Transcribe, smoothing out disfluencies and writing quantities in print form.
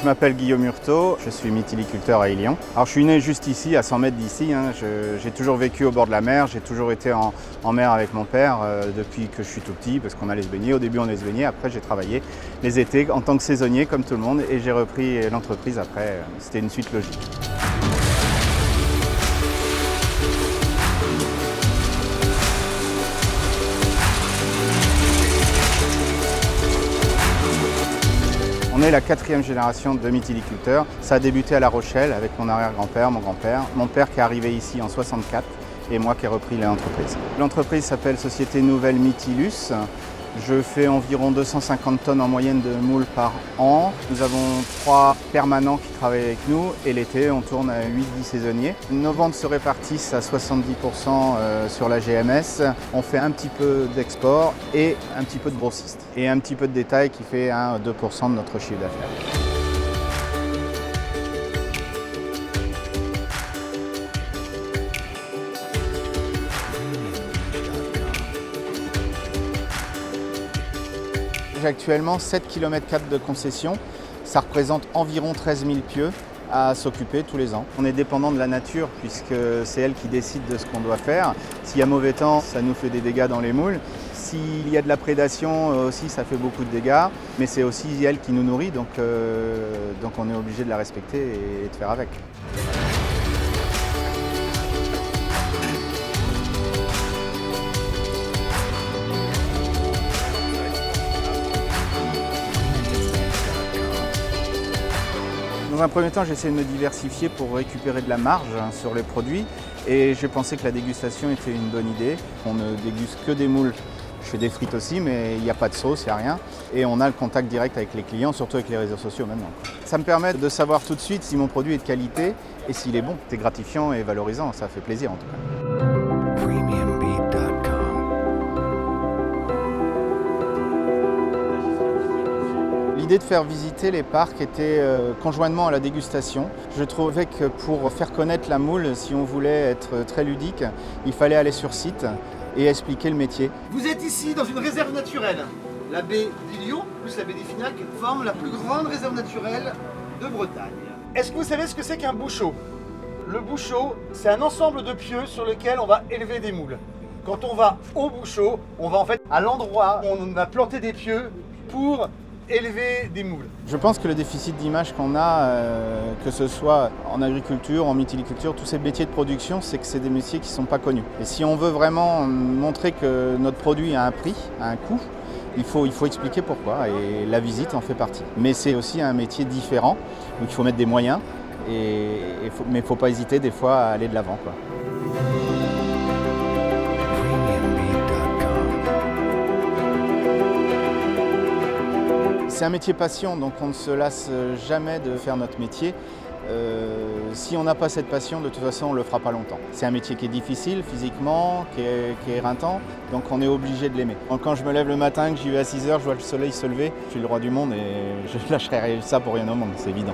Je m'appelle Guillaume Hurtaud, je suis mytiliculteur à Élion. Alors je suis né juste ici, à 100 mètres d'ici. J'ai toujours vécu au bord de la mer, j'ai toujours été en mer avec mon père depuis que je suis tout petit, parce qu'on allait se baigner. Au début on allait se baigner, après j'ai travaillé les étés en tant que saisonnier comme tout le monde et j'ai repris l'entreprise après. C'était une suite logique. On est la 4e génération de mytiliculteurs. Ça a débuté à La Rochelle avec mon arrière-grand-père, mon père qui est arrivé ici en 64 et moi qui ai repris l'entreprise. L'entreprise s'appelle Société Nouvelle Mytilus. Je fais environ 250 tonnes en moyenne de moules par an. Nous avons 3 permanents qui travaillent avec nous et l'été on tourne à 8-10 saisonniers. Nos ventes se répartissent à 70% sur la GMS. On fait un petit peu d'export et un petit peu de grossiste. Et un petit peu de détail qui fait 1-2% de notre chiffre d'affaires. J'ai actuellement 7 km² de concession. Ça représente environ 13 000 pieux à s'occuper tous les ans. On est dépendant de la nature puisque c'est elle qui décide de ce qu'on doit faire. S'il y a mauvais temps, ça nous fait des dégâts dans les moules. S'il y a de la prédation aussi, ça fait beaucoup de dégâts. Mais c'est aussi elle qui nous nourrit, donc on est obligé de la respecter et de faire avec. Dans un premier temps, j'ai essayé de me diversifier pour récupérer de la marge sur les produits et j'ai pensé que la dégustation était une bonne idée. On ne déguste que des moules. Je fais des frites aussi, mais il n'y a pas de sauce, il n'y a rien. Et on a le contact direct avec les clients, surtout avec les réseaux sociaux maintenant. Ça me permet de savoir tout de suite si mon produit est de qualité et s'il est bon. C'est gratifiant et valorisant, ça fait plaisir en tout cas. L'idée de faire visiter les parcs était conjointement à la dégustation. Je trouvais que pour faire connaître la moule, si on voulait être très ludique, il fallait aller sur site et expliquer le métier. Vous êtes ici dans une réserve naturelle. La baie d'Ilion plus la baie des Finacs forment la plus grande réserve naturelle de Bretagne. Est-ce que vous savez ce que c'est qu'un bouchot? Le bouchot, c'est un ensemble de pieux sur lequel on va élever des moules. Quand on va au bouchot, on va en fait à l'endroit où on a planté des pieux pour élever des moules. Je pense que le déficit d'image qu'on a, que ce soit en agriculture, en mytiliculture, tous ces métiers de production, c'est que c'est des métiers qui ne sont pas connus. Et si on veut vraiment montrer que notre produit a un prix, a un coût, il faut expliquer pourquoi et la visite en fait partie. Mais c'est aussi un métier différent, donc il faut mettre des moyens, mais il ne faut pas hésiter des fois à aller de l'avant, quoi. C'est un métier passion, donc on ne se lasse jamais de faire notre métier. Si on n'a pas cette passion, de toute façon, on ne le fera pas longtemps. C'est un métier qui est difficile physiquement, qui est éreintant, donc on est obligé de l'aimer. Quand je me lève le matin, que j'y vais à 6 h, je vois le soleil se lever, je suis le roi du monde et je lâcherai ça pour rien au monde, c'est évident.